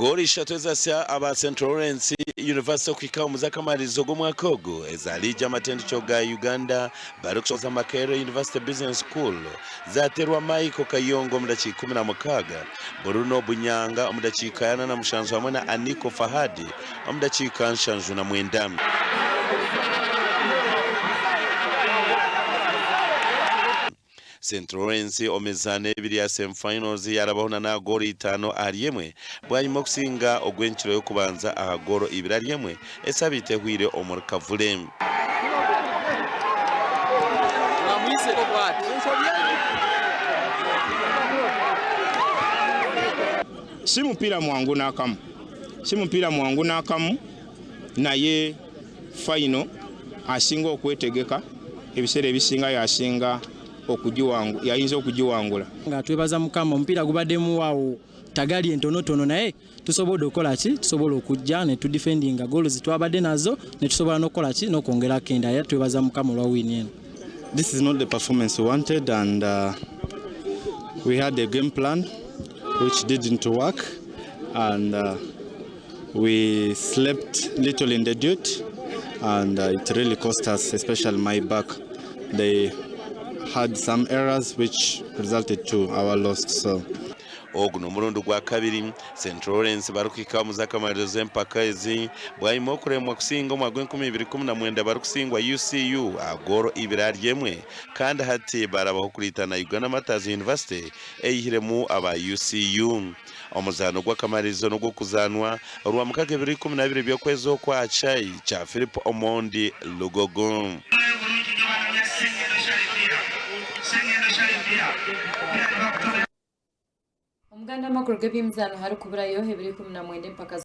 Gori shatwezasya aba St Lawrence University kwika muzakamalizo g'omwaka ogwo ezalija amatendekero ga Uganda Martyrs University Business School zaterwa Michael Kayongo mu dakiika 16, Bruno Bunyanga mu dakiika 47 hamwe na Aniko Fahadi mu dakiika 79. St Lawrence omezane ebiri ya semi-finals yarabahona na goli 5 aliyemwe bwanyuma okusinga ogw'enkiro y'okubanza aha golo 2 aliyemwe esabite hwire omurkavule. Si mupiira mwangu n'akamu naye faayino asinga okwetegeka ebiseera ebisinga yasinga yayinza okugiwangula. Nga twebaza Mukama omupiira gubaddemu waawo tagali entonotono naye tusobodde okukola ki, tusobola okujja ne tudefendinga goals zitwabadde nazo ne tusobola n'okukola ki n'okwongerako endala. Twebaza Mukama olwa win eno. This is not the performance we wanted, and we had a game plan which didn't work, and we slept little in the duty, and it really cost us, especially my back. They had some errors which resulted to our loss. So oguno murundi gwa kabiri St Lawrence barukika muzakamalizo empaka ezi bwayimo kuremwa kusinga mu 2019 barukusingwa UCU agoro 2 aliyemwe kandi hati barabaho kuritana Uganda Martyrs University eyihiremu aba UCU. Omuzano gw'akamalizo no gukuzanwa rwa mu 2012 by'okwezi kwa chai cha Philip Omondi Lugogo. Uganda Martyrs University hari kuburayo 2019 mpaka